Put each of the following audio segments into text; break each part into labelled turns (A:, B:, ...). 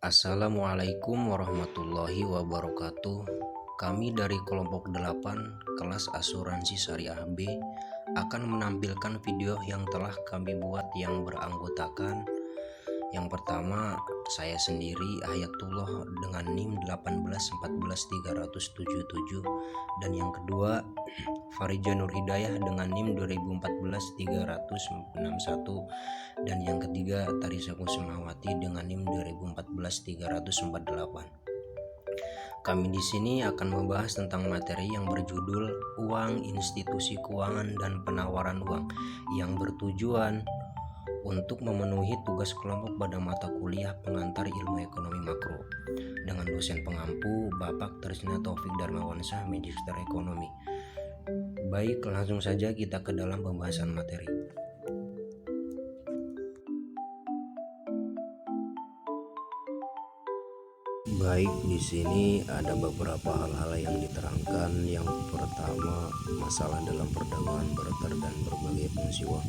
A: Assalamualaikum warahmatullahi wabarakatuh. Kami dari kelompok 8 kelas asuransi syariah B akan menampilkan video yang telah kami buat yang beranggotakan. Yang pertama, saya sendiri Hayatullah dengan NIM 1814377, dan yang kedua Faridja Nur Hidayah dengan NIM 2014-361, dan yang ketiga Tarisa Kusumawati dengan NIM 2014-348. Kami di sini akan membahas tentang materi yang berjudul Uang, Institusi Keuangan dan Penawaran Uang, yang bertujuan untuk memenuhi tugas kelompok pada mata kuliah pengantar ilmu ekonomi makro dengan dosen pengampu Bapak Trisna Taufik Darmawansyah, Magister Ekonomi. Baik, langsung saja kita ke dalam pembahasan materi. Baik, di sini ada beberapa hal-hal yang diterangkan. Yang pertama, masalah dalam perdagangan barter dan berbagai fungsi uang.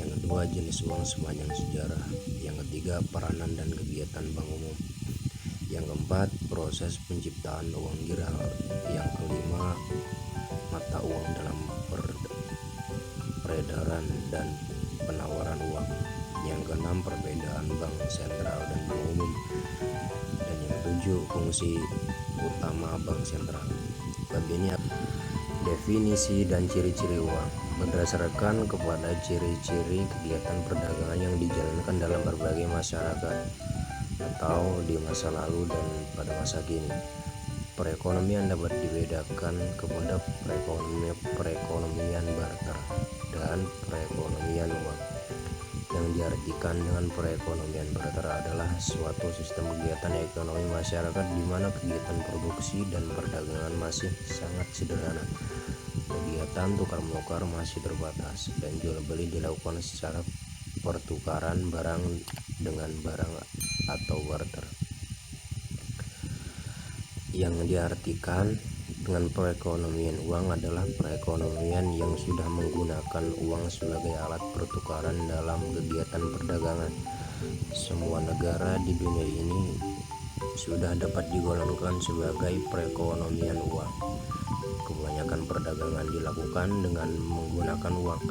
A: Yang kedua, jenis uang sepanjang sejarah. Yang ketiga, peranan dan kegiatan bank umum. Yang keempat, proses penciptaan uang giral. Yang kelima, mata uang dalam peredaran dan penawaran uang. Yang keenam, perbedaan bank sentral dan bank umum. Dan yang ketujuh, fungsi utama bank sentral. Bab ini definisi dan ciri-ciri uang berdasarkan kepada ciri-ciri kegiatan perdagangan yang dijalankan dalam berbagai masyarakat atau di masa lalu dan pada masa kini. Perekonomian dapat dibedakan kepada perekonomian barter dan perekonomian uang. Yang diartikan dengan perekonomian barter adalah suatu sistem kegiatan ekonomi masyarakat di mana kegiatan produksi dan perdagangan masih sangat sederhana. Kegiatan tukar-menukar masih terbatas dan jual beli dilakukan secara pertukaran barang dengan barang atau barter. Yang diartikan dengan perekonomian uang adalah perekonomian yang sudah menggunakan uang sebagai alat pertukaran dalam kegiatan perdagangan. Semua negara di dunia ini sudah dapat digolongkan sebagai perekonomian uang. Kebanyakan perdagangan dilakukan dengan menggunakan uang.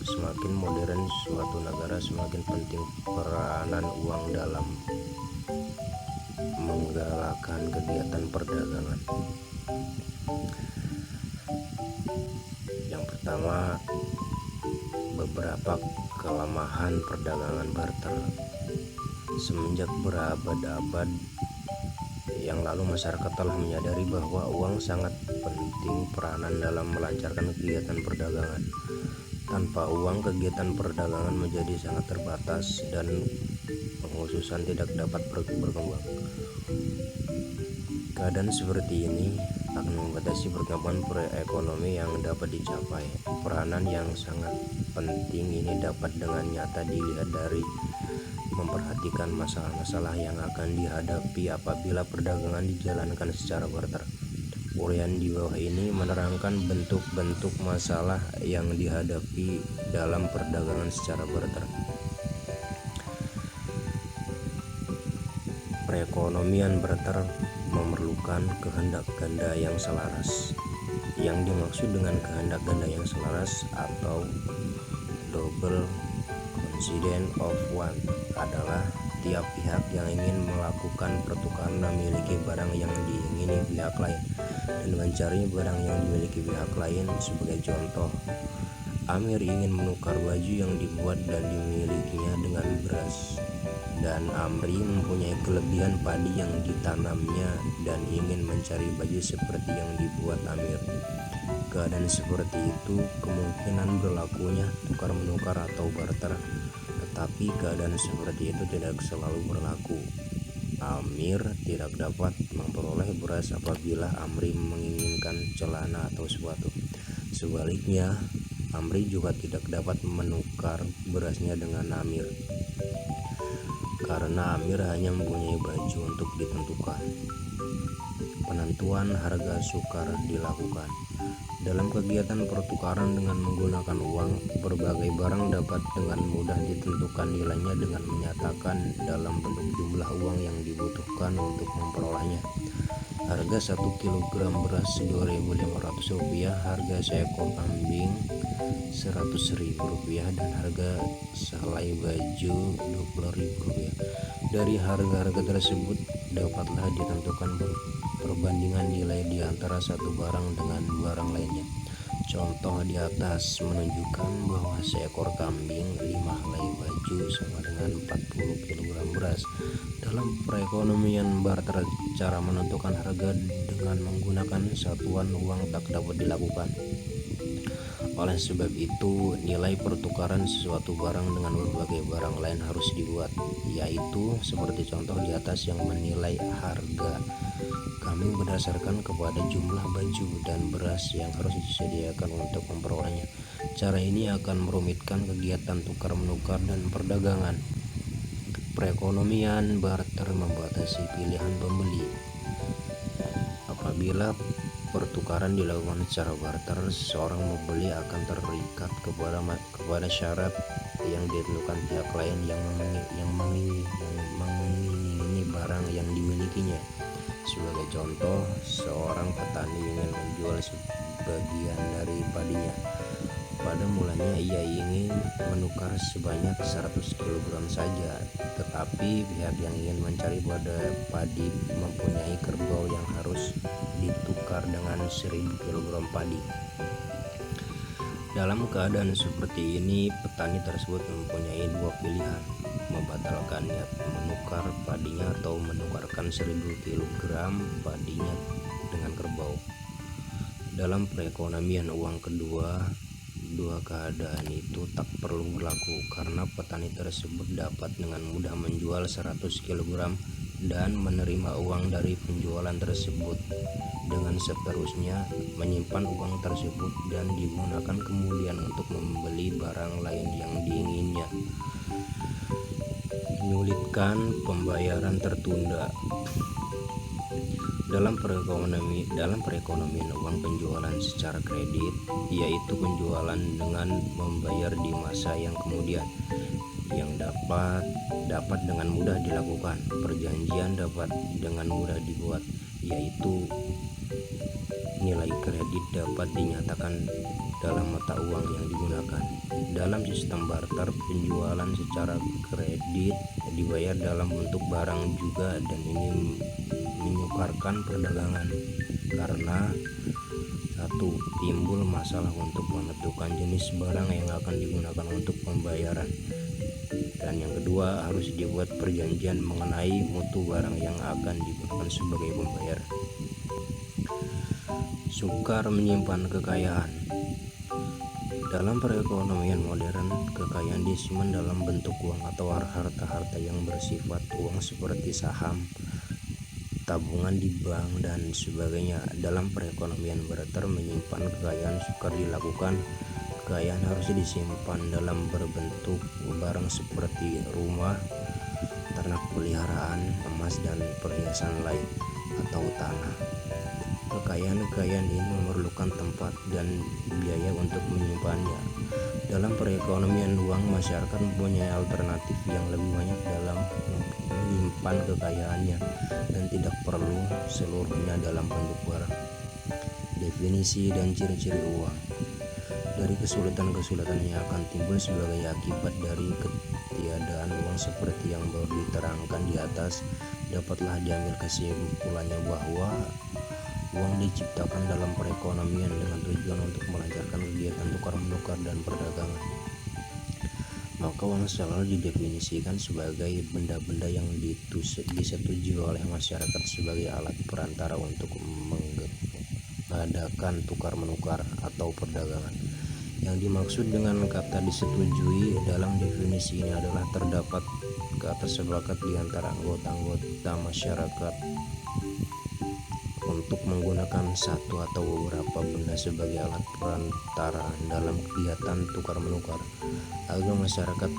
A: Semakin modern suatu negara, semakin penting peranan uang dalam menggalakkan kegiatan perdagangan. Yang pertama, beberapa kelemahan perdagangan barter. Semenjak berabad-abad yang lalu, masyarakat telah menyadari bahwa uang sangat penting peranan dalam melancarkan kegiatan perdagangan. Tanpa uang, kegiatan perdagangan menjadi sangat terbatas dan pengkhususan tidak dapat berkembang. Keadaan seperti ini akan membatasi perkembangan perekonomian yang dapat dicapai. Peranan yang sangat penting ini dapat dengan nyata dilihat dari memperhatikan masalah-masalah yang akan dihadapi apabila perdagangan dijalankan secara barter. Uraian di bawah ini menerangkan bentuk-bentuk masalah yang dihadapi dalam perdagangan secara barter. Perekonomian barter memerlukan kehendak ganda yang selaras. Yang dimaksud dengan kehendak ganda yang selaras atau double coincidence of want adalah tiap pihak yang ingin melakukan pertukaran memiliki barang yang diingini pihak lain dan mencari barang yang dimiliki pihak lain. Sebagai contoh, Amir ingin menukar baju yang dibuat dan dimilikinya dengan beras, dan Amri mempunyai kelebihan padi yang ditanamnya dan ingin mencari baju seperti yang dibuat Amir. Keadaan seperti itu kemungkinan berlakunya tukar-menukar atau barter, tetapi keadaan seperti itu tidak selalu berlaku. Amir tidak dapat memperoleh beras apabila Amri menginginkan celana atau sepatu. Sebaliknya, Amri juga tidak dapat menukar berasnya dengan Amir, karena Amir hanya mempunyai baju untuk ditentukan. Penentuan harga sukar dilakukan. Dalam kegiatan pertukaran dengan menggunakan uang, berbagai barang dapat dengan mudah ditentukan nilainya dengan menyatakan dalam bentuk jumlah uang yang dibutuhkan untuk memperolehnya. Harga 1 kg beras Rp2.500, harga seekor kambing Rp100.000, dan harga sehelai baju Rp20.000. Dari harga-harga tersebut dapatlah ditentukan perbandingan nilai di antara satu barang dengan barang lainnya. Contoh di atas menunjukkan bahwa seekor kambing 5 helai baju sama dengan 40 kg beras. Dalam perekonomian barter, cara menentukan harga dengan menggunakan satuan uang tak dapat dilakukan. Oleh sebab itu, nilai pertukaran sesuatu barang dengan berbagai barang lain harus dibuat, yaitu seperti contoh di atas yang menilai harga kambing berdasarkan kepada jumlah baju dan beras yang harus disediakan untuk memperolehnya. Cara ini akan merumitkan kegiatan tukar menukar dan perdagangan. Perekonomian barter membatasi pilihan pembeli. Apabila pertukaran dilakukan secara barter, seorang pembeli akan terikat kepada syarat yang ditentukan pihak lain yang mengingini barang yang dimilikinya. Sebagai contoh, seorang petani ingin menjual sebagian dari padinya. Pada mulanya ia ingin menukar sebanyak 100 kg saja, tetapi pihak yang ingin mencari pada padi mempunyai kerbau yang harus ditukar dengan 1000 kg padi. Dalam keadaan seperti ini, petani tersebut mempunyai dua pilihan: membatalkan niat menukar padinya atau menukarkan 1000 kg padinya dengan kerbau. Dalam perekonomian uang, dua keadaan itu tak perlu berlaku, karena petani tersebut dapat dengan mudah menjual 100 kg dan menerima uang dari penjualan tersebut, dengan seterusnya menyimpan uang tersebut dan digunakan kemudian untuk membeli barang lain yang diinginnya. Menyulitkan pembayaran tertunda. Dalam perekonomian uang, penjualan secara kredit, yaitu penjualan dengan membayar di masa yang kemudian, yang dapat dengan mudah dilakukan. Perjanjian dapat dengan mudah dibuat, yaitu nilai kredit dapat dinyatakan dalam mata uang yang digunakan. Dalam sistem barter, penjualan secara kredit dibayar dalam bentuk barang juga, dan ini menyukarkan perdagangan karena satu, timbul masalah untuk menentukan jenis barang yang akan digunakan untuk pembayaran, dan yang kedua, harus dibuat perjanjian mengenai mutu barang yang akan digunakan sebagai pembayar. Sukar menyimpan kekayaan. Dalam perekonomian modern, kekayaan disimpan dalam bentuk uang atau harta-harta yang bersifat uang seperti saham, tabungan di bank, dan sebagainya. Dalam perekonomian barter, menyimpan kekayaan sukar dilakukan. Kekayaan harus disimpan dalam berbentuk barang seperti rumah, ternak peliharaan, emas, dan perhiasan lain, atau tanah. Kekayaan ini memerlukan tempat dan biaya untuk menyimpannya. Dalam perekonomian uang, masyarakat mempunyai alternatif yang lebih banyak dalam menyimpan kekayaannya, dan tidak perlu seluruhnya dalam bentuk barang. Definisi dan ciri-ciri uang. Dari kesulitan-kesulitan yang akan timbul sebagai akibat dari ketiadaan uang seperti yang baru diterangkan di atas, dapatlah diambil kesimpulannya bahwa uang diciptakan dalam perekonomian dengan tujuan untuk melancarkan kegiatan tukar menukar dan perdagangan. Maka uang selalu didefinisikan sebagai benda-benda yang disetujui oleh masyarakat sebagai alat perantara untuk mengadakan tukar menukar atau perdagangan. Yang dimaksud dengan kata disetujui dalam definisi ini adalah terdapat kata sepakat di antara anggota-anggota masyarakat untuk menggunakan satu atau beberapa benda sebagai alat perantara dalam kegiatan tukar menukar. Agar masyarakat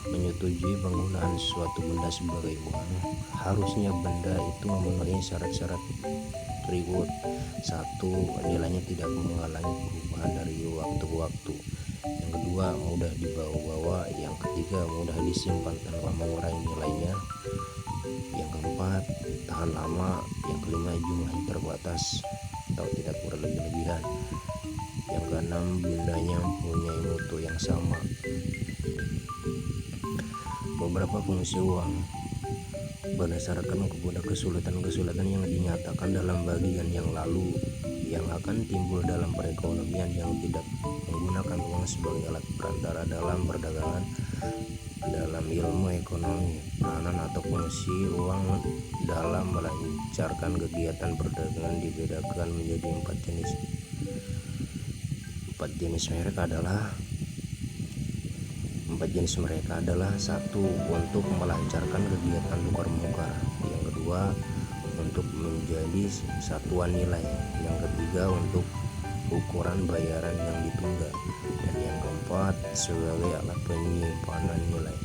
A: menyetujui penggunaan suatu benda sebagai uang, harusnya benda itu memenuhi syarat-syarat berikut. 1. Nilainya tidak mengalami perubahan dari waktu ke waktu. Yang kedua, mudah dibawa-bawa. Yang ketiga, mudah disimpan tanpa mengurangi nilainya. Yang keempat, tahan lama. Yang kelima, jumlahnya terbatas atau tidak berlebih-lebihan. Yang keenam, bendanya mempunyai mutu yang sama. Beberapa fungsi uang berdasarkan kepada kesulitan-kesulitan yang dinyatakan dalam bagian yang lalu yang akan timbul dalam perekonomian yang tidak menggunakan uang sebagai alat perantara dalam perdagangan. Dalam ilmu ekonomi, peranan atau fungsi uang dalam melancarkan kegiatan perdagangan dibedakan menjadi 4 jenis. 4 jenis mereka adalah 1. Untuk melancarkan kegiatan tukar menukar. Yang kedua, untuk menjadi satuan nilai. Yang ketiga, untuk ukuran bayaran yang ditunda. Dan yang keempat, sebagai alat penyimpanan nilai.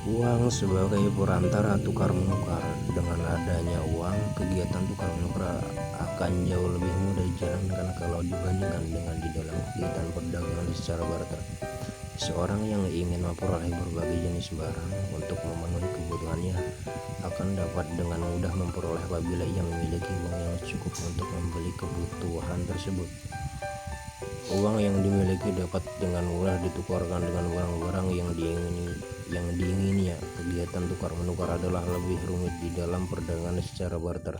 A: Uang sebagai perantara tukar menukar. Dengan adanya uang, kegiatan tukar menukar akan jauh lebih mudah dijalankan kalau dibandingkan dengan di dalam kegiatan perdagangan secara barter. Seorang yang ingin memperoleh berbagai jenis barang untuk memenuhi kebutuhannya akan dapat dengan mudah memperoleh apabila ia memiliki uang yang cukup untuk membeli kebutuhan tersebut. Uang yang dimiliki dapat dengan mudah ditukarkan dengan barang-barang yang diingininya. Kegiatan tukar menukar adalah lebih rumit di dalam perdagangan secara barter.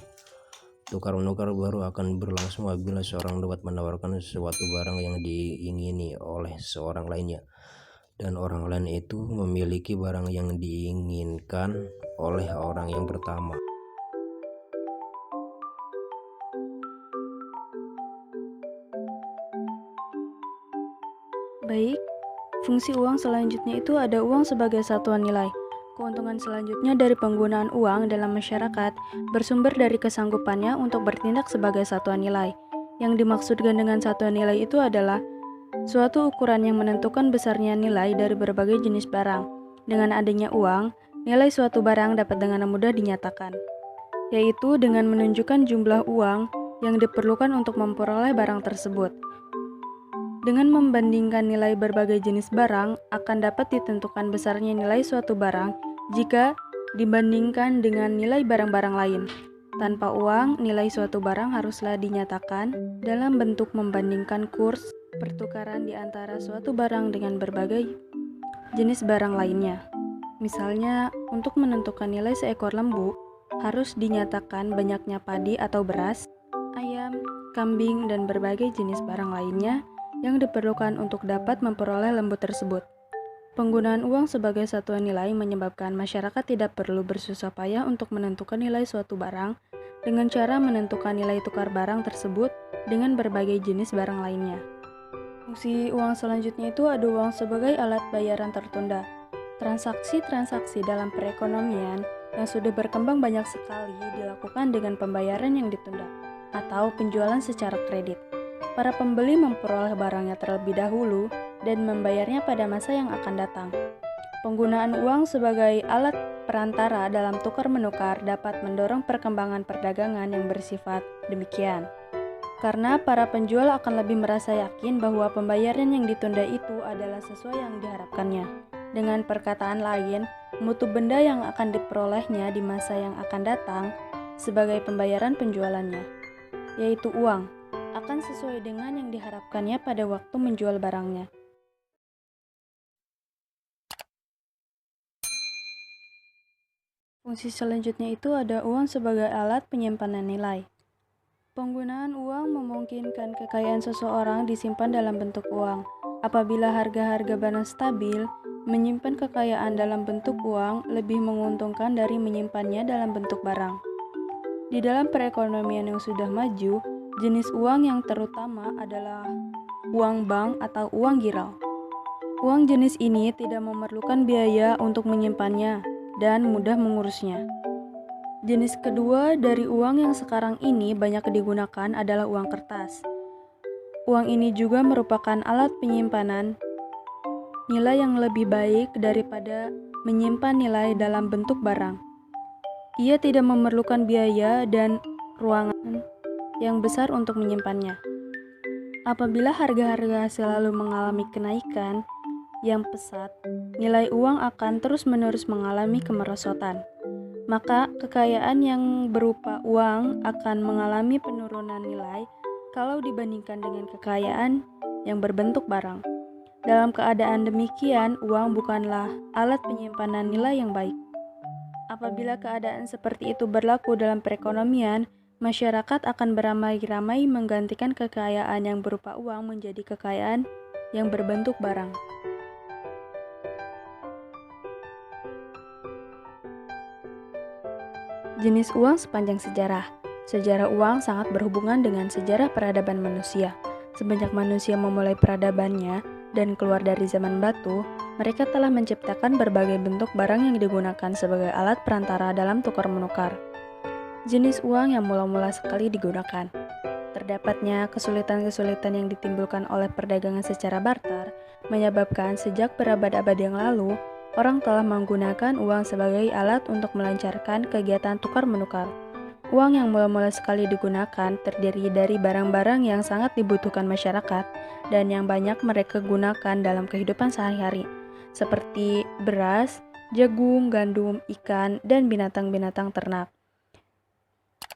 A: Tukar menukar baru akan berlangsung apabila seorang dapat menawarkan sesuatu barang yang diingini oleh seorang lainnya, dan orang lain itu memiliki barang yang diinginkan oleh orang yang pertama.
B: Baik, fungsi uang selanjutnya itu ada uang sebagai satuan nilai. Keuntungan selanjutnya dari penggunaan uang dalam masyarakat bersumber dari kesanggupannya untuk bertindak sebagai satuan nilai. Yang dimaksudkan dengan satuan nilai itu adalah suatu ukuran yang menentukan besarnya nilai dari berbagai jenis barang. Dengan adanya uang, nilai suatu barang dapat dengan mudah dinyatakan, yaitu dengan menunjukkan jumlah uang yang diperlukan untuk memperoleh barang tersebut. Dengan membandingkan nilai berbagai jenis barang, akan dapat ditentukan besarnya nilai suatu barang jika dibandingkan dengan nilai barang-barang lain. Tanpa uang, nilai suatu barang haruslah dinyatakan dalam bentuk membandingkan kurs pertukaran di antara suatu barang dengan berbagai jenis barang lainnya. Misalnya, untuk menentukan nilai seekor lembu, harus dinyatakan banyaknya padi atau beras, ayam, kambing, dan berbagai jenis barang lainnya yang diperlukan untuk dapat memperoleh lembu tersebut. Penggunaan uang sebagai satuan nilai menyebabkan masyarakat tidak perlu bersusah payah untuk menentukan nilai suatu barang dengan cara menentukan nilai tukar barang tersebut dengan berbagai jenis barang lainnya. Fungsi uang selanjutnya itu ada uang sebagai alat bayaran tertunda. Transaksi-transaksi dalam perekonomian yang sudah berkembang banyak sekali dilakukan dengan pembayaran yang ditunda atau penjualan secara kredit. Para pembeli memperoleh barangnya terlebih dahulu dan membayarnya pada masa yang akan datang. Penggunaan uang sebagai alat perantara dalam tukar menukar dapat mendorong perkembangan perdagangan yang bersifat demikian. Karena para penjual akan lebih merasa yakin bahwa pembayaran yang ditunda itu adalah sesuai yang diharapkannya. Dengan perkataan lain, mutu benda yang akan diperolehnya di masa yang akan datang sebagai pembayaran penjualannya, yaitu uang, akan sesuai dengan yang diharapkannya pada waktu menjual barangnya. Fungsi selanjutnya itu ada uang sebagai alat penyimpanan nilai. Penggunaan uang memungkinkan kekayaan seseorang disimpan dalam bentuk uang. Apabila harga-harga barang stabil, menyimpan kekayaan dalam bentuk uang lebih menguntungkan dari menyimpannya dalam bentuk barang. Di dalam perekonomian yang sudah maju, jenis uang yang terutama adalah uang bank atau uang girau. Uang jenis ini tidak memerlukan biaya untuk menyimpannya dan mudah mengurusnya. Jenis kedua dari uang yang sekarang ini banyak digunakan adalah uang kertas. Uang ini juga merupakan alat penyimpanan nilai yang lebih baik daripada menyimpan nilai dalam bentuk barang. Ia tidak memerlukan biaya dan ruangan yang besar untuk menyimpannya. Apabila harga-harga selalu mengalami kenaikan yang pesat, nilai uang akan terus-menerus mengalami kemerosotan. Maka kekayaan yang berupa uang akan mengalami penurunan nilai kalau dibandingkan dengan kekayaan yang berbentuk barang. Dalam keadaan demikian, uang bukanlah alat penyimpanan nilai yang baik. Apabila keadaan seperti itu berlaku dalam perekonomian, masyarakat akan beramai-ramai menggantikan kekayaan yang berupa uang menjadi kekayaan yang berbentuk barang. Jenis uang sepanjang sejarah. Sejarah uang sangat berhubungan dengan sejarah peradaban manusia. Semenjak manusia memulai peradabannya dan keluar dari zaman batu, mereka telah menciptakan berbagai bentuk barang yang digunakan sebagai alat perantara dalam tukar-menukar. Jenis uang yang mula-mula sekali digunakan. Terdapatnya kesulitan-kesulitan yang ditimbulkan oleh perdagangan secara barter menyebabkan sejak berabad-abad yang lalu, orang telah menggunakan uang sebagai alat untuk melancarkan kegiatan tukar-menukar. Uang yang mula-mula sekali digunakan terdiri dari barang-barang yang sangat dibutuhkan masyarakat dan yang banyak mereka gunakan dalam kehidupan sehari-hari, seperti beras, jagung, gandum, ikan, dan binatang-binatang ternak.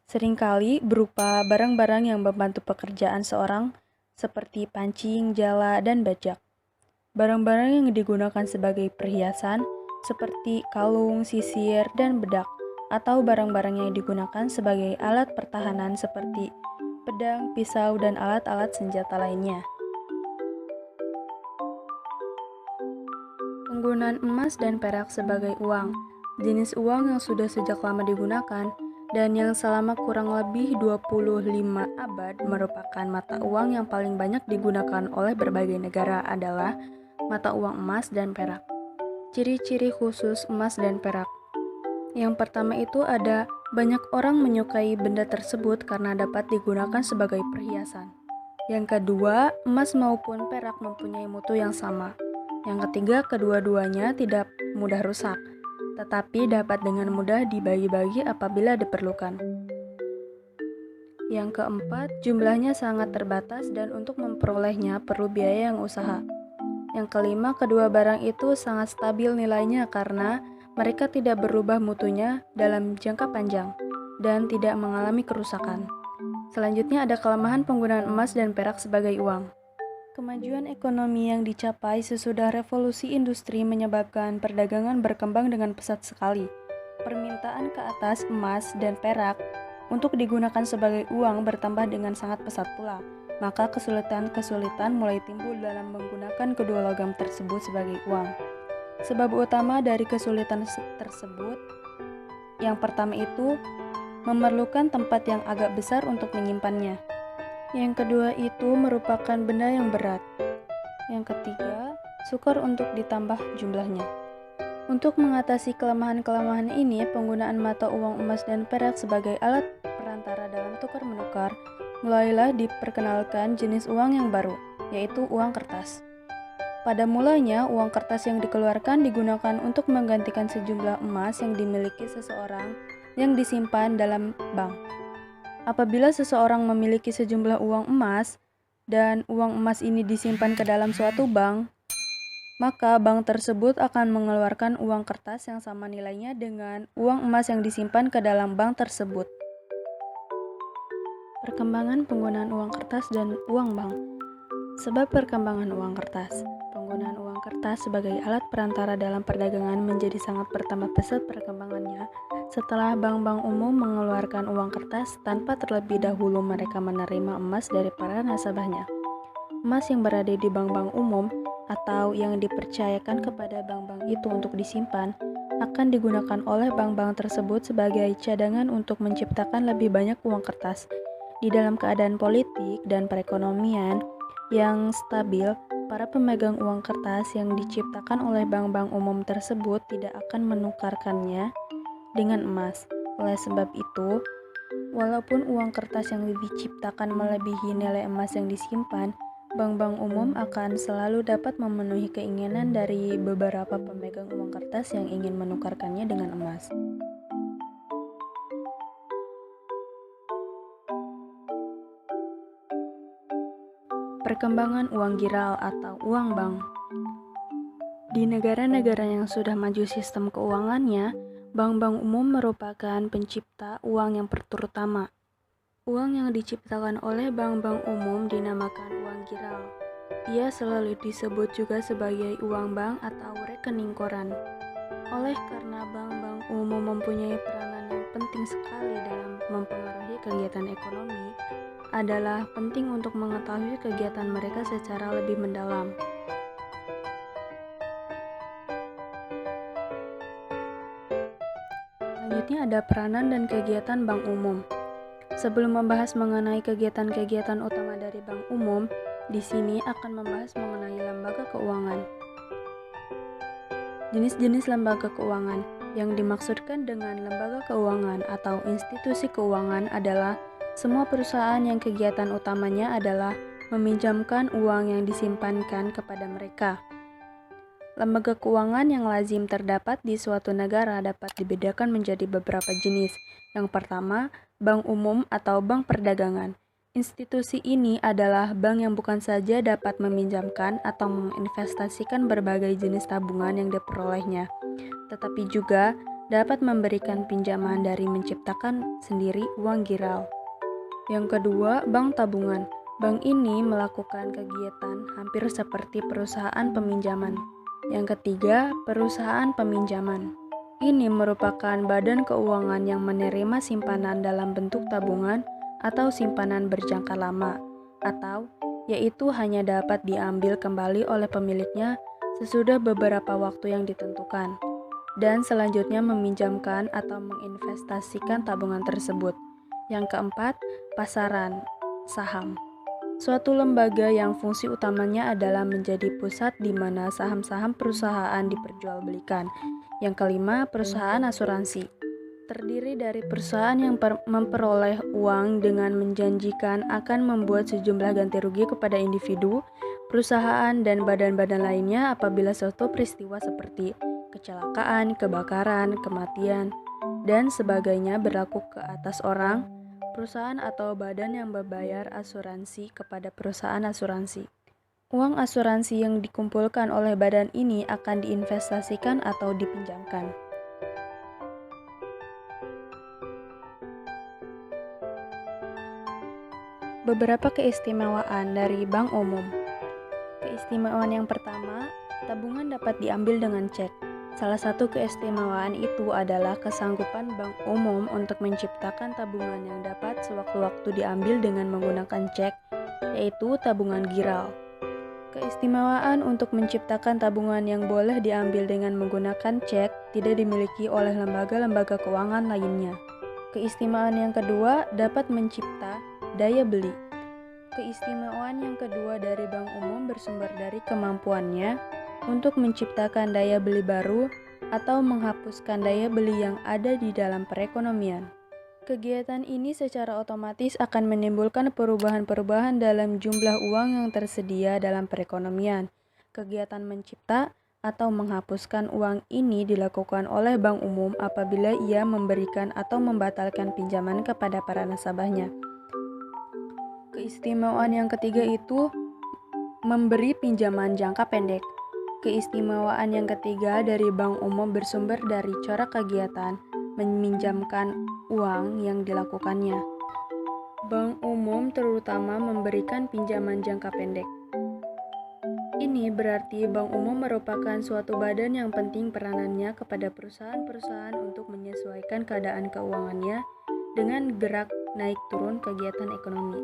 B: Seringkali berupa barang-barang yang membantu pekerjaan seorang, seperti pancing, jala, dan bajak. Barang-barang yang digunakan sebagai perhiasan, seperti kalung, sisir, dan bedak, atau barang-barang yang digunakan sebagai alat pertahanan seperti pedang, pisau, dan alat-alat senjata lainnya. Penggunaan emas dan perak sebagai uang. Jenis uang yang sudah sejak lama digunakan dan yang selama kurang lebih 25 abad merupakan mata uang yang paling banyak digunakan oleh berbagai negara adalah mata uang emas dan perak. Ciri-ciri khusus emas dan perak. Yang pertama itu ada banyak orang menyukai benda tersebut karena dapat digunakan sebagai perhiasan. Yang kedua, emas maupun perak mempunyai mutu yang sama. Yang ketiga, kedua-duanya tidak mudah rusak, tetapi dapat dengan mudah dibagi-bagi apabila diperlukan. Yang keempat, jumlahnya sangat terbatas dan untuk memperolehnya perlu biaya yang usaha. Yang kelima, kedua barang itu sangat stabil nilainya karena mereka tidak berubah mutunya dalam jangka panjang dan tidak mengalami kerusakan. Selanjutnya ada kelemahan penggunaan emas dan perak sebagai uang. Kemajuan ekonomi yang dicapai sesudah revolusi industri menyebabkan perdagangan berkembang dengan pesat sekali. Permintaan ke atas emas dan perak untuk digunakan sebagai uang bertambah dengan sangat pesat pula. Maka kesulitan-kesulitan mulai timbul dalam menggunakan kedua logam tersebut sebagai uang. Sebab utama dari kesulitan tersebut, yang pertama itu memerlukan tempat yang agak besar untuk menyimpannya. Yang kedua itu merupakan benda yang berat. Yang ketiga, sukar untuk ditambah jumlahnya. Untuk mengatasi kelemahan-kelemahan ini, penggunaan mata uang emas dan perak sebagai alat perantara dalam tukar-menukar mulailah diperkenalkan jenis uang yang baru, yaitu uang kertas. Pada mulanya, uang kertas yang dikeluarkan digunakan untuk menggantikan sejumlah emas yang dimiliki seseorang yang disimpan dalam bank. Apabila seseorang memiliki sejumlah uang emas dan uang emas ini disimpan ke dalam suatu bank, maka bank tersebut akan mengeluarkan uang kertas yang sama nilainya dengan uang emas yang disimpan ke dalam bank tersebut. Perkembangan penggunaan uang kertas dan uang bank. Sebab perkembangan uang kertas. Penggunaan uang kertas sebagai alat perantara dalam perdagangan menjadi sangat bertambah pesat perkembangannya setelah bank-bank umum mengeluarkan uang kertas tanpa terlebih dahulu mereka menerima emas dari para nasabahnya. Emas yang berada di bank-bank umum atau yang dipercayakan kepada bank-bank itu untuk disimpan akan digunakan oleh bank-bank tersebut sebagai cadangan untuk menciptakan lebih banyak uang kertas. Di dalam keadaan politik dan perekonomian yang stabil, para pemegang uang kertas yang diciptakan oleh bank-bank umum tersebut tidak akan menukarkannya dengan emas. Oleh sebab itu, walaupun uang kertas yang diciptakan melebihi nilai emas yang disimpan, bank-bank umum akan selalu dapat memenuhi keinginan dari beberapa pemegang uang kertas yang ingin menukarkannya dengan emas. Perkembangan uang giral atau uang bank. Di negara-negara yang sudah maju sistem keuangannya, bank-bank umum merupakan pencipta uang yang terutama. Uang yang diciptakan oleh bank-bank umum dinamakan uang giral. Ia selalu disebut juga sebagai uang bank atau rekening koran. Oleh karena bank-bank umum mempunyai peranan yang penting sekali dalam mempengaruhi kegiatan ekonomi, adalah penting untuk mengetahui kegiatan mereka secara lebih mendalam. Selanjutnya ada peranan dan kegiatan bank umum. Sebelum membahas mengenai kegiatan-kegiatan utama dari bank umum, di sini akan membahas mengenai lembaga keuangan. Jenis-jenis lembaga keuangan yang dimaksudkan dengan lembaga keuangan atau institusi keuangan adalah semua perusahaan yang kegiatan utamanya adalah meminjamkan uang yang disimpankan kepada mereka. Lembaga keuangan yang lazim terdapat di suatu negara dapat dibedakan menjadi beberapa jenis. Yang pertama, bank umum atau bank perdagangan. Institusi ini adalah bank yang bukan saja dapat meminjamkan atau menginvestasikan berbagai jenis tabungan yang diperolehnya, tetapi juga dapat memberikan pinjaman dari menciptakan sendiri uang giral. Yang kedua, bank tabungan. Bank ini melakukan kegiatan hampir seperti perusahaan peminjaman. Yang ketiga, perusahaan peminjaman. Ini merupakan badan keuangan yang menerima simpanan dalam bentuk tabungan atau simpanan berjangka lama, atau yaitu hanya dapat diambil kembali oleh pemiliknya sesudah beberapa waktu yang ditentukan, dan selanjutnya meminjamkan atau menginvestasikan tabungan tersebut. Yang keempat, pasaran saham. Suatu lembaga yang fungsi utamanya adalah menjadi pusat di mana saham-saham perusahaan diperjualbelikan. Yang kelima, perusahaan asuransi. Terdiri dari perusahaan yang memperoleh uang dengan menjanjikan akan membuat sejumlah ganti rugi kepada individu, perusahaan, dan badan-badan lainnya apabila suatu peristiwa seperti kecelakaan, kebakaran, kematian, dan sebagainya berlaku ke atas orang, perusahaan atau badan yang membayar asuransi kepada perusahaan asuransi. Uang asuransi yang dikumpulkan oleh badan ini akan diinvestasikan atau dipinjamkan. Beberapa keistimewaan dari bank umum. Keistimewaan yang pertama, tabungan dapat diambil dengan cek. Salah satu keistimewaan itu adalah kesanggupan bank umum untuk menciptakan tabungan yang dapat sewaktu-waktu diambil dengan menggunakan cek, yaitu tabungan giral. Keistimewaan untuk menciptakan tabungan yang boleh diambil dengan menggunakan cek tidak dimiliki oleh lembaga-lembaga keuangan lainnya. Keistimewaan yang kedua dapat mencipta daya beli. Keistimewaan yang kedua dari bank umum bersumber dari kemampuannya untuk menciptakan daya beli baru atau menghapuskan daya beli yang ada di dalam perekonomian. Kegiatan ini secara otomatis akan menimbulkan perubahan-perubahan dalam jumlah uang yang tersedia dalam perekonomian. Kegiatan mencipta atau menghapuskan uang ini dilakukan oleh bank umum apabila ia memberikan atau membatalkan pinjaman kepada para nasabahnya. Keistimewaan yang ketiga itu memberi pinjaman jangka pendek. Keistimewaan yang ketiga dari bank umum bersumber dari cara kegiatan meminjamkan uang yang dilakukannya. Bank umum terutama memberikan pinjaman jangka pendek. Ini berarti bank umum merupakan suatu badan yang penting peranannya kepada perusahaan-perusahaan untuk menyesuaikan keadaan keuangannya dengan gerak naik turun kegiatan ekonomi.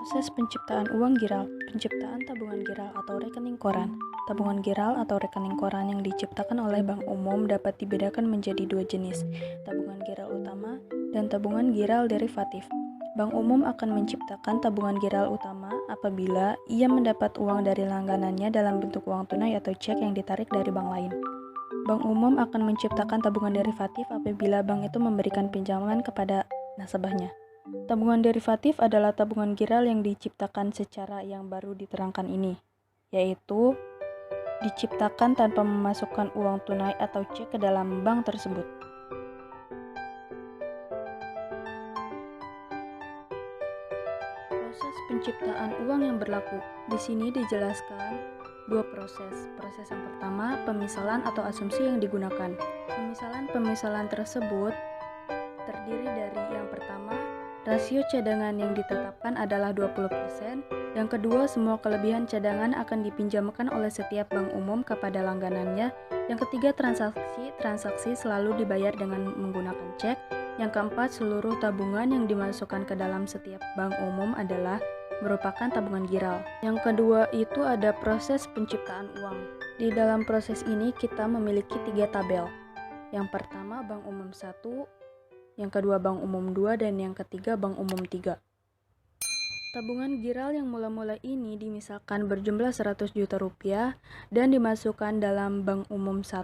B: Proses penciptaan uang giral, penciptaan tabungan giral atau rekening koran. Tabungan giral atau rekening koran yang diciptakan oleh bank umum dapat dibedakan menjadi dua jenis, tabungan giral utama dan tabungan giral derivatif. Bank umum akan menciptakan tabungan giral utama apabila ia mendapat uang dari langganannya dalam bentuk uang tunai atau cek yang ditarik dari bank lain. Bank umum akan menciptakan tabungan derivatif apabila bank itu memberikan pinjaman kepada nasabahnya. Tabungan derivatif adalah tabungan giral yang diciptakan secara yang baru diterangkan ini, yaitu diciptakan tanpa memasukkan uang tunai atau cek ke dalam bank tersebut. Proses penciptaan uang yang berlaku. Di sini dijelaskan dua proses. Proses yang pertama, pemisalan atau asumsi yang digunakan. Pemisalan tersebut terdiri dari yang pertama, rasio cadangan yang ditetapkan adalah 20%. Yang kedua, semua kelebihan cadangan akan dipinjamkan oleh setiap bank umum kepada langganannya. Yang ketiga, transaksi selalu dibayar dengan menggunakan cek. Yang keempat, seluruh tabungan yang dimasukkan ke dalam setiap bank umum adalah merupakan tabungan giral. Yang kedua itu ada proses penciptaan uang. Di dalam proses ini kita memiliki 3 tabel. Yang pertama bank umum 1, yang kedua bank umum 2, dan yang ketiga bank umum 3. Tabungan giral yang mula-mula ini dimisalkan berjumlah 100 juta rupiah dan dimasukkan dalam bank umum 1.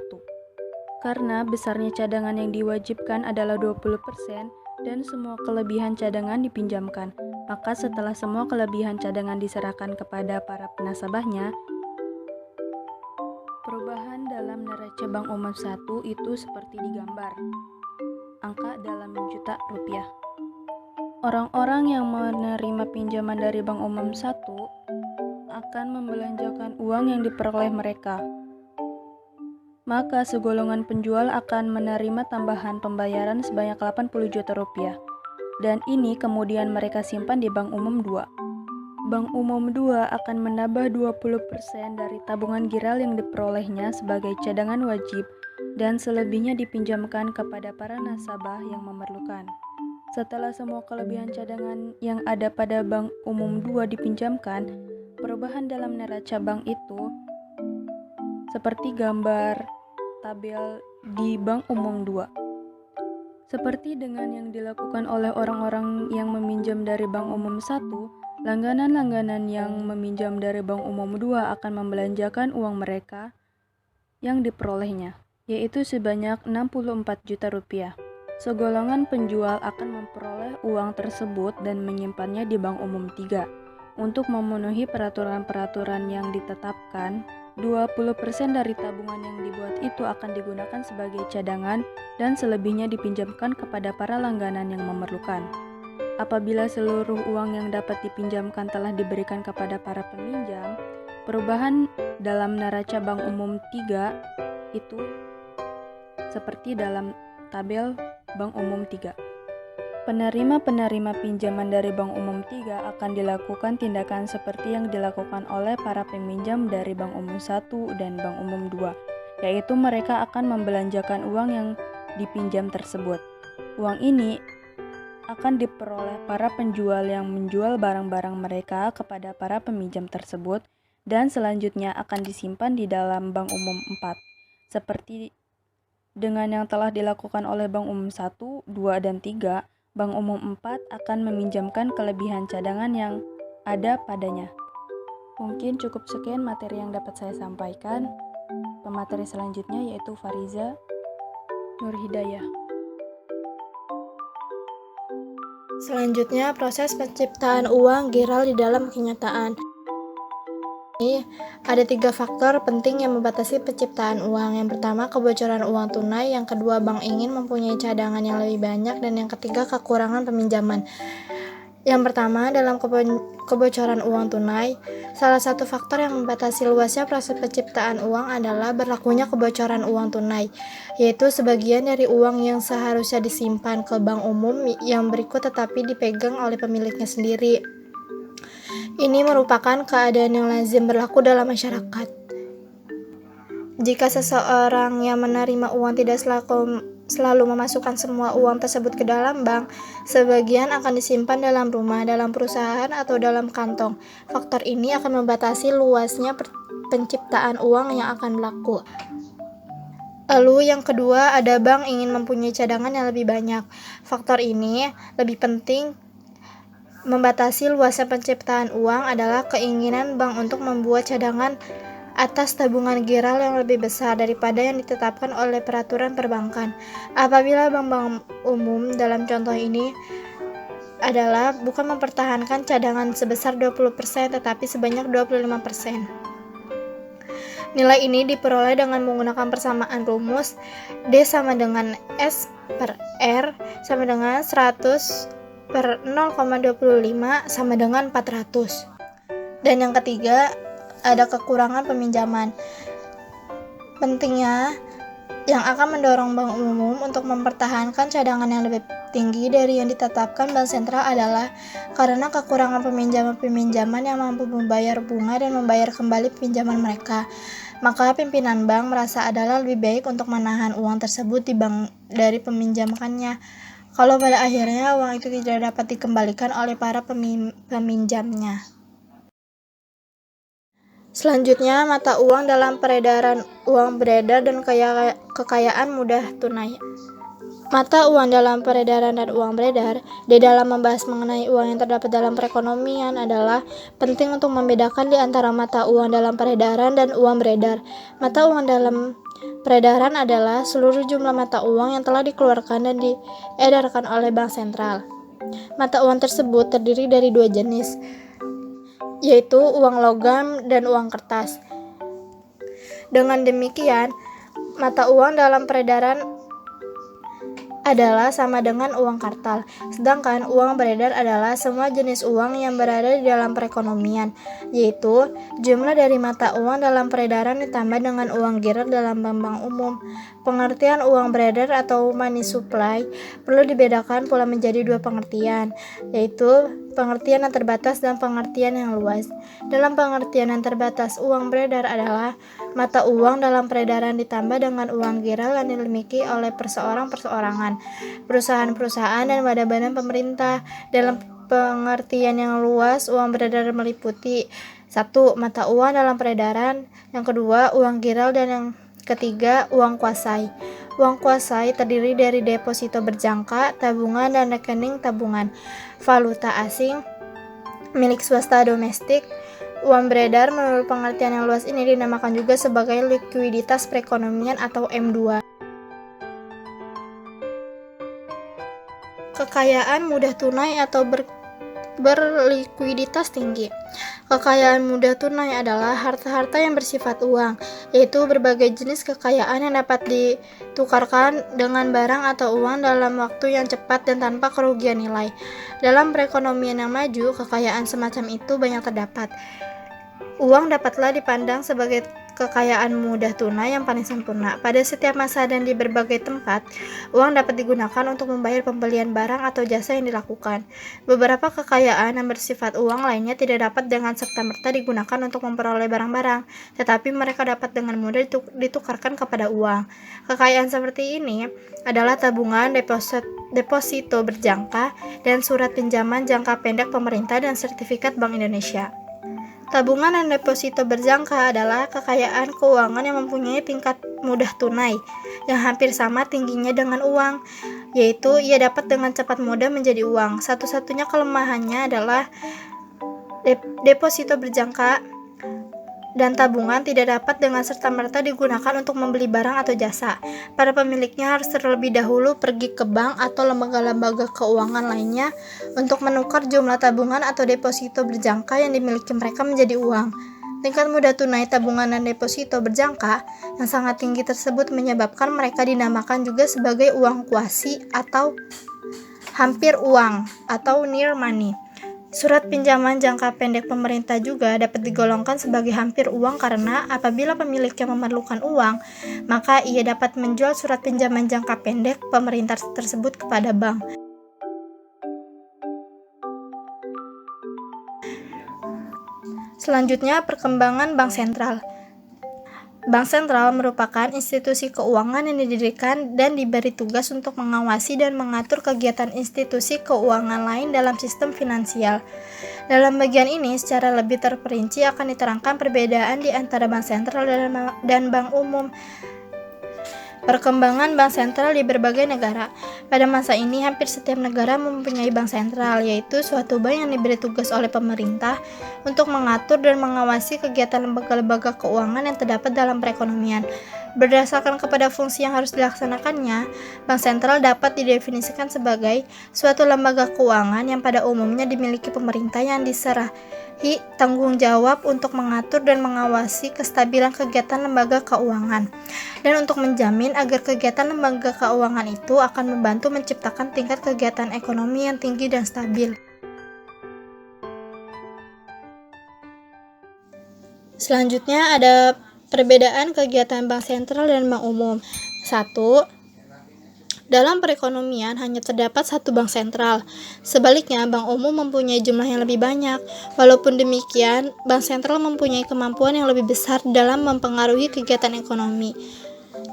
B: Karena besarnya cadangan yang diwajibkan adalah 20% dan semua kelebihan cadangan dipinjamkan, maka setelah semua kelebihan cadangan diserahkan kepada para nasabahnya, perubahan dalam neraca bank umum 1 itu seperti digambar, angka dalam juta rupiah. Orang-orang yang menerima pinjaman dari bank umum 1 akan membelanjakan uang yang diperoleh mereka. Maka segolongan penjual akan menerima tambahan pembayaran sebanyak 80 juta rupiah. Dan ini kemudian mereka simpan di Bank Umum 2. Bank Umum 2 akan menambah 20% dari tabungan giral yang diperolehnya sebagai cadangan wajib dan selebihnya dipinjamkan kepada para nasabah yang memerlukan. Setelah semua kelebihan cadangan yang ada pada Bank Umum 2 dipinjamkan, perubahan dalam neraca bank itu seperti gambar tabel di Bank Umum 2. Seperti dengan yang dilakukan oleh orang-orang yang meminjam dari Bank Umum 1, langganan-langganan yang meminjam dari Bank Umum 2 akan membelanjakan uang mereka yang diperolehnya, yaitu sebanyak 64 juta rupiah. Segolongan penjual akan memperoleh uang tersebut dan menyimpannya di Bank Umum 3. Untuk memenuhi peraturan-peraturan yang ditetapkan, 20% dari tabungan yang dibuat itu akan digunakan sebagai cadangan dan selebihnya dipinjamkan kepada para langganan yang memerlukan. Apabila seluruh uang yang dapat dipinjamkan telah diberikan kepada para peminjam, perubahan dalam neraca Bank Umum 3 itu seperti dalam tabel Bank Umum 3. Penerima-penerima pinjaman dari Bank Umum 3 akan dilakukan tindakan seperti yang dilakukan oleh para peminjam dari Bank Umum 1 dan Bank Umum 2, yaitu mereka akan membelanjakan uang yang dipinjam tersebut. Uang ini akan diperoleh para penjual yang menjual barang-barang mereka kepada para peminjam tersebut dan selanjutnya akan disimpan di dalam Bank Umum 4, seperti dengan yang telah dilakukan oleh Bank Umum 1, 2, dan 3. Bank Umum 4 akan meminjamkan kelebihan cadangan yang ada padanya. Mungkin cukup sekian materi yang dapat saya sampaikan. Pemateri selanjutnya yaitu Fariza Nurhidayah.
C: Selanjutnya, proses penciptaan uang giral di dalam kenyataan. Ada 3 faktor penting yang membatasi penciptaan uang. Yang pertama, kebocoran uang tunai. Yang kedua, bank ingin mempunyai cadangan yang lebih banyak. Dan yang ketiga, kekurangan peminjaman. Yang pertama, dalam kebocoran uang tunai, salah satu faktor yang membatasi luasnya proses penciptaan uang adalah berlakunya kebocoran uang tunai, yaitu sebagian dari uang yang seharusnya disimpan ke bank umum yang berikut tetapi dipegang oleh pemiliknya sendiri. Ini merupakan keadaan yang lazim berlaku dalam masyarakat. Jika seseorang yang menerima uang tidak selalu memasukkan semua uang tersebut ke dalam bank, sebagian akan disimpan dalam rumah, dalam perusahaan, atau dalam kantong. Faktor ini akan membatasi luasnya penciptaan uang yang akan berlaku. Lalu yang kedua, ada bank ingin mempunyai cadangan yang lebih banyak. Faktor ini lebih penting membatasi luasnya penciptaan uang adalah keinginan bank untuk membuat cadangan atas tabungan giral yang lebih besar daripada yang ditetapkan oleh peraturan perbankan. Apabila bank-bank umum dalam contoh ini adalah bukan mempertahankan cadangan sebesar 20% tetapi sebanyak 25%. Nilai ini diperoleh dengan menggunakan persamaan rumus D sama dengan S per R sama dengan 100 per 0,25 sama dengan 400. Dan yang ketiga, ada kekurangan peminjaman. Pentingnya yang akan mendorong bank umum untuk mempertahankan cadangan yang lebih tinggi dari yang ditetapkan bank sentral adalah karena kekurangan peminjaman yang mampu membayar bunga dan membayar kembali pinjaman mereka. Maka pimpinan bank merasa adalah lebih baik untuk menahan uang tersebut di bank dari peminjamkannya. Kalau pada akhirnya uang itu tidak dapat dikembalikan oleh para peminjamnya. Selanjutnya, mata uang dalam peredaran, uang beredar dan kekayaan mudah tunai. Mata uang dalam peredaran dan uang beredar, di dalam membahas mengenai uang yang terdapat dalam perekonomian adalah penting untuk membedakan di antara mata uang dalam peredaran dan uang beredar. Mata uang dalam peredaran adalah seluruh jumlah mata uang yang telah dikeluarkan dan diedarkan oleh bank sentral. Mata uang tersebut terdiri dari dua jenis, yaitu uang logam dan uang kertas. Dengan demikian, mata uang dalam peredaran adalah sama dengan uang kartal, sedangkan uang beredar adalah semua jenis uang yang berada di dalam perekonomian, yaitu jumlah dari mata uang dalam peredaran ditambah dengan uang giral dalam bank umum. Pengertian uang beredar atau money supply perlu dibedakan pula menjadi dua pengertian, yaitu pengertian yang terbatas dan pengertian yang luas. Dalam pengertian yang terbatas, uang beredar adalah mata uang dalam peredaran ditambah dengan uang giral yang dimiliki oleh perseorangan, perusahaan-perusahaan, dan badan-badan pemerintah. Dalam pengertian yang luas, uang beredar meliputi 1. Mata uang dalam peredaran, yang kedua uang giral, dan yang ketiga uang kuasai. Uang kuasai terdiri dari deposito berjangka, tabungan, dan rekening tabungan, valuta asing, milik swasta domestik. Uang beredar menurut pengertian yang luas ini dinamakan juga sebagai likuiditas perekonomian atau M2. Kekayaan mudah tunai atau berlikuiditas tinggi. Kekayaan mudah tunai adalah harta-harta yang bersifat uang, yaitu berbagai jenis kekayaan yang dapat ditukarkan dengan barang atau uang dalam waktu yang cepat dan tanpa kerugian nilai. Dalam perekonomian yang maju, kekayaan semacam itu banyak terdapat. Uang dapatlah dipandang sebagai kekayaan mudah tunai yang paling sempurna. Pada setiap masa dan di berbagai tempat, uang dapat digunakan untuk membayar pembelian barang atau jasa yang dilakukan. Beberapa kekayaan yang bersifat uang lainnya tidak dapat dengan serta-merta digunakan untuk memperoleh barang-barang, tetapi mereka dapat dengan mudah ditukarkan kepada uang. Kekayaan seperti ini adalah tabungan, deposito berjangka, dan surat pinjaman jangka pendek pemerintah dan sertifikat Bank Indonesia. Tabungan dan deposito berjangka adalah kekayaan keuangan yang mempunyai tingkat mudah tunai yang hampir sama tingginya dengan uang, yaitu ia dapat dengan cepat mudah menjadi uang. Satu-satunya kelemahannya adalah deposito berjangka dan tabungan tidak dapat dengan serta-merta digunakan untuk membeli barang atau jasa. Para pemiliknya harus terlebih dahulu pergi ke bank atau lembaga-lembaga keuangan lainnya untuk menukar jumlah tabungan atau deposito berjangka yang dimiliki mereka menjadi uang. Tingkat mudah tunai tabungan dan deposito berjangka yang sangat tinggi tersebut menyebabkan mereka dinamakan juga sebagai uang kuasi atau hampir uang atau near money. Surat pinjaman jangka pendek pemerintah juga dapat digolongkan sebagai hampir uang karena apabila pemiliknya memerlukan uang, maka ia dapat menjual surat pinjaman jangka pendek pemerintah tersebut kepada bank. Selanjutnya, perkembangan bank sentral. Bank sentral merupakan institusi keuangan yang didirikan dan diberi tugas untuk mengawasi dan mengatur kegiatan institusi keuangan lain dalam sistem finansial. Dalam bagian ini, secara lebih terperinci akan diterangkan perbedaan di antara bank sentral dan bank umum. Perkembangan bank sentral di berbagai negara. Pada masa ini, hampir setiap negara mempunyai bank sentral, yaitu suatu bank yang diberi tugas oleh pemerintah untuk mengatur dan mengawasi kegiatan lembaga-lembaga keuangan yang terdapat dalam perekonomian. Berdasarkan kepada fungsi yang harus dilaksanakannya, bank sentral dapat didefinisikan sebagai suatu lembaga keuangan yang pada umumnya dimiliki pemerintah yang diserahi tanggung jawab untuk mengatur dan mengawasi kestabilan kegiatan lembaga keuangan, dan untuk menjamin agar kegiatan lembaga keuangan itu akan membantu menciptakan tingkat kegiatan ekonomi yang tinggi dan stabil. Selanjutnya ada perbedaan kegiatan bank sentral dan bank umum. 1. Dalam perekonomian hanya terdapat satu bank sentral. Sebaliknya, bank umum mempunyai jumlah yang lebih banyak. Walaupun demikian, bank sentral mempunyai kemampuan yang lebih besar dalam mempengaruhi kegiatan ekonomi.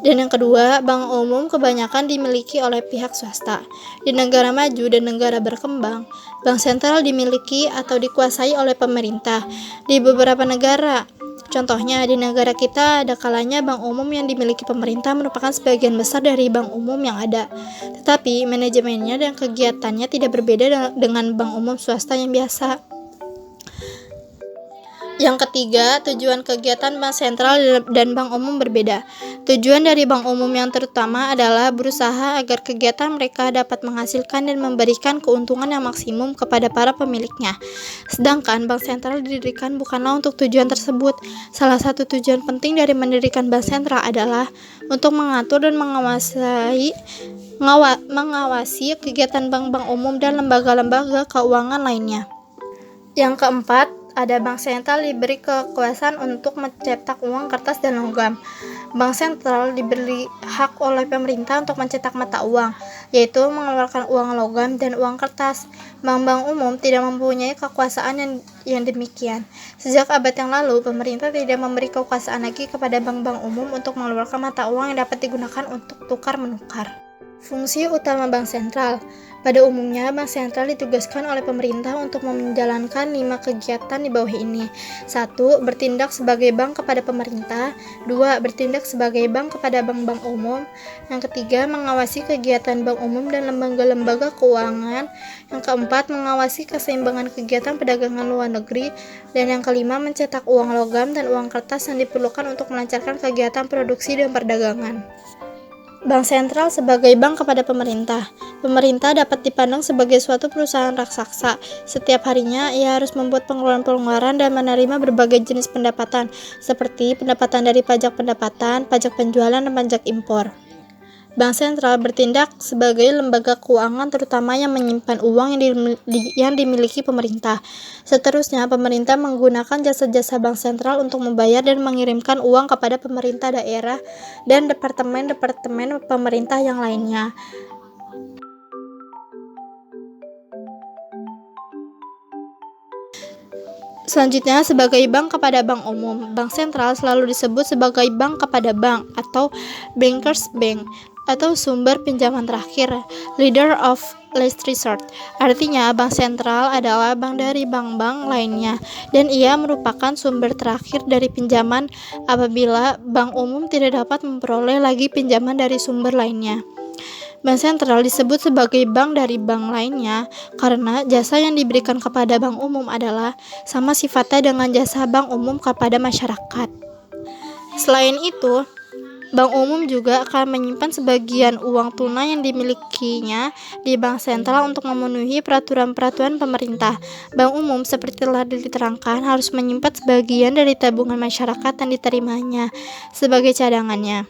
C: Dan yang kedua, bank umum kebanyakan dimiliki oleh pihak swasta. Di negara maju dan negara berkembang, bank sentral dimiliki atau dikuasai oleh pemerintah. Di beberapa negara, contohnya di negara kita, ada kalanya bank umum yang dimiliki pemerintah merupakan sebagian besar dari bank umum yang ada. Tetapi manajemennya dan kegiatannya tidak berbeda dengan bank umum swasta yang biasa. Yang ketiga, tujuan kegiatan bank sentral dan bank umum berbeda. Tujuan dari bank umum yang terutama adalah berusaha agar kegiatan mereka dapat menghasilkan dan memberikan keuntungan yang maksimum kepada para pemiliknya. Sedangkan bank sentral didirikan bukanlah untuk tujuan tersebut. Salah satu tujuan penting dari mendirikan bank sentral adalah untuk mengatur dan mengawasi kegiatan bank-bank umum dan lembaga-lembaga keuangan lainnya. Yang keempat, ada bank sentral diberi kekuasaan untuk mencetak uang kertas dan logam. Bank sentral diberi hak oleh pemerintah untuk mencetak mata uang, yaitu mengeluarkan uang logam dan uang kertas. Bank-bank umum tidak mempunyai kekuasaan yang demikian. Sejak abad yang lalu, pemerintah tidak memberi kekuasaan lagi kepada bank-bank umum untuk mengeluarkan mata uang yang dapat digunakan untuk tukar-menukar. Fungsi utama bank sentral. Pada umumnya, bank sentral ditugaskan oleh pemerintah untuk menjalankan 5 kegiatan di bawah ini. 1. Bertindak sebagai bank kepada pemerintah. 2. Bertindak sebagai bank kepada bank-bank umum. Yang ketiga, mengawasi kegiatan bank umum dan lembaga-lembaga keuangan. Yang keempat, mengawasi keseimbangan kegiatan perdagangan luar negeri. Dan yang kelima, mencetak uang logam dan uang kertas yang diperlukan untuk melancarkan kegiatan produksi dan perdagangan. Bank sentral sebagai bank kepada pemerintah. Pemerintah dapat dipandang sebagai suatu perusahaan raksasa. Setiap harinya ia harus membuat pengeluaran-pengeluaran dan menerima berbagai jenis pendapatan, seperti pendapatan dari pajak pendapatan, pajak penjualan, dan pajak impor. Bank sentral bertindak sebagai lembaga keuangan terutama yang menyimpan uang yang dimiliki pemerintah. Seterusnya, pemerintah menggunakan jasa-jasa bank sentral untuk membayar dan mengirimkan uang kepada pemerintah daerah dan departemen-departemen pemerintah yang lainnya. Selanjutnya, sebagai bank kepada bank umum, bank sentral selalu disebut sebagai bank kepada bank atau bankers bank atau sumber pinjaman terakhir, leader of last resort. Artinya, bank sentral adalah bank dari bank-bank lainnya dan ia merupakan sumber terakhir dari pinjaman apabila bank umum tidak dapat memperoleh lagi pinjaman dari sumber lainnya. Bank sentral disebut sebagai bank dari bank lainnya karena jasa yang diberikan kepada bank umum adalah sama sifatnya dengan jasa bank umum kepada masyarakat. Selain itu, bank umum juga akan menyimpan sebagian uang tunai yang dimilikinya di bank sentral untuk memenuhi peraturan-peraturan pemerintah. Bank umum seperti telah diterangkan harus menyimpan sebagian dari tabungan masyarakat yang diterimanya sebagai cadangannya.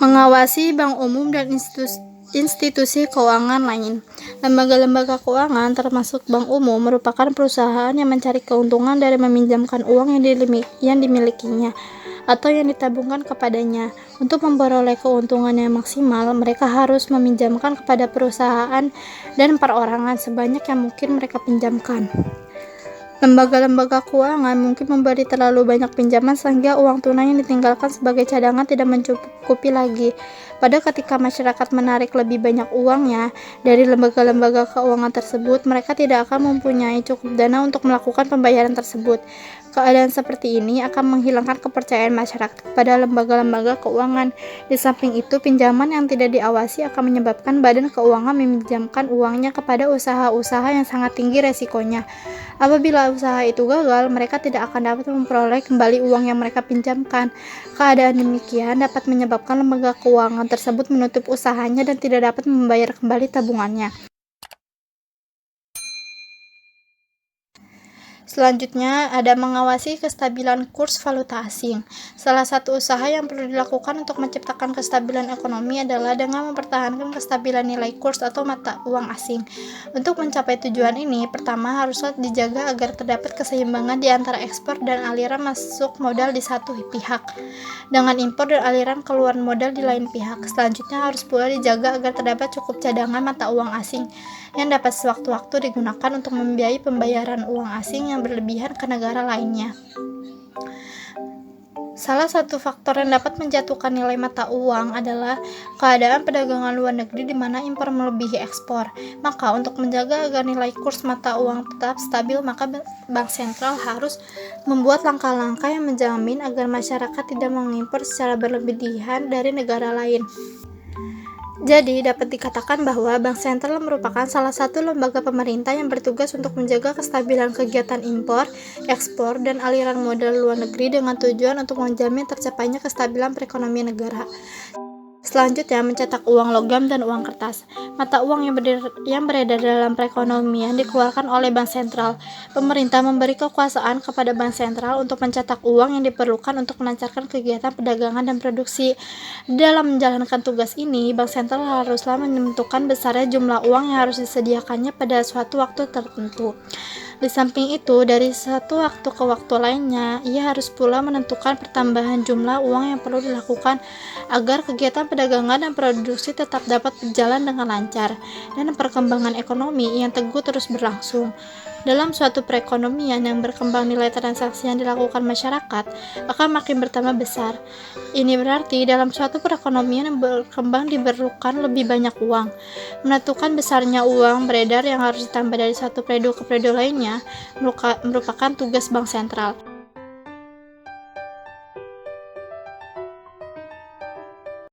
C: Mengawasi bank umum dan institusi keuangan lain. Lembaga-lembaga keuangan termasuk bank umum merupakan perusahaan yang mencari keuntungan dari meminjamkan uang yang dimilikinya atau yang ditabungkan kepadanya. Untuk memperoleh keuntungan yang maksimal, mereka harus meminjamkan kepada perusahaan dan perorangan sebanyak yang mungkin mereka pinjamkan. Lembaga-lembaga keuangan mungkin memberi terlalu banyak pinjaman sehingga uang tunai yang ditinggalkan sebagai cadangan tidak mencukupi lagi. Pada ketika masyarakat menarik lebih banyak uangnya dari lembaga-lembaga keuangan tersebut, mereka tidak akan mempunyai cukup dana untuk melakukan pembayaran tersebut. Keadaan seperti ini akan menghilangkan kepercayaan masyarakat pada lembaga-lembaga keuangan. Di samping itu, pinjaman yang tidak diawasi akan menyebabkan badan keuangan meminjamkan uangnya kepada usaha-usaha yang sangat tinggi resikonya. Apabila usaha itu gagal, mereka tidak akan dapat memperoleh kembali uang yang mereka pinjamkan. Keadaan demikian dapat menyebabkan lembaga keuangan tersebut menutup usahanya dan tidak dapat membayar kembali tabungannya. Selanjutnya, ada mengawasi kestabilan kurs valuta asing. Salah satu usaha yang perlu dilakukan untuk menciptakan kestabilan ekonomi adalah dengan mempertahankan kestabilan nilai kurs atau mata uang asing. Untuk mencapai tujuan ini, pertama haruslah dijaga agar terdapat keseimbangan di antara ekspor dan aliran masuk modal di satu pihak, dengan impor dan aliran keluar modal di lain pihak. Selanjutnya harus pula dijaga agar terdapat cukup cadangan mata uang asing yang dapat sewaktu-waktu digunakan untuk membiayai pembayaran uang asing yang berlebihan ke negara lainnya. Salah satu faktor yang dapat menjatuhkan nilai mata uang adalah keadaan perdagangan luar negeri di mana impor melebihi ekspor. Maka untuk menjaga agar nilai kurs mata uang tetap stabil, maka Bank Sentral harus membuat langkah-langkah yang menjamin agar masyarakat tidak mengimpor secara berlebihan dari negara lain. Jadi, dapat dikatakan bahwa Bank Sentral merupakan salah satu lembaga pemerintah yang bertugas untuk menjaga kestabilan kegiatan impor, ekspor, dan aliran modal luar negeri dengan tujuan untuk menjamin tercapainya kestabilan perekonomian negara. Selanjutnya, mencetak uang logam dan uang kertas. Mata uang yang beredar dalam perekonomian dikeluarkan oleh Bank Sentral. Pemerintah memberi kekuasaan kepada Bank Sentral untuk mencetak uang yang diperlukan untuk melancarkan kegiatan perdagangan dan produksi. Dalam menjalankan tugas ini, Bank Sentral haruslah menentukan besarnya jumlah uang yang harus disediakannya pada suatu waktu tertentu. Di samping itu, dari satu waktu ke waktu lainnya, ia harus pula menentukan pertambahan jumlah uang yang perlu dilakukan agar kegiatan perdagangan dan produksi tetap dapat berjalan dengan lancar, dan perkembangan ekonomi yang teguh terus berlangsung. Dalam suatu perekonomian yang berkembang, nilai transaksi yang dilakukan masyarakat akan makin bertambah besar. Ini berarti dalam suatu perekonomian yang berkembang diperlukan lebih banyak uang. Menentukan besarnya uang beredar yang harus ditambah dari satu periode ke periode lainnya merupakan tugas Bank Sentral.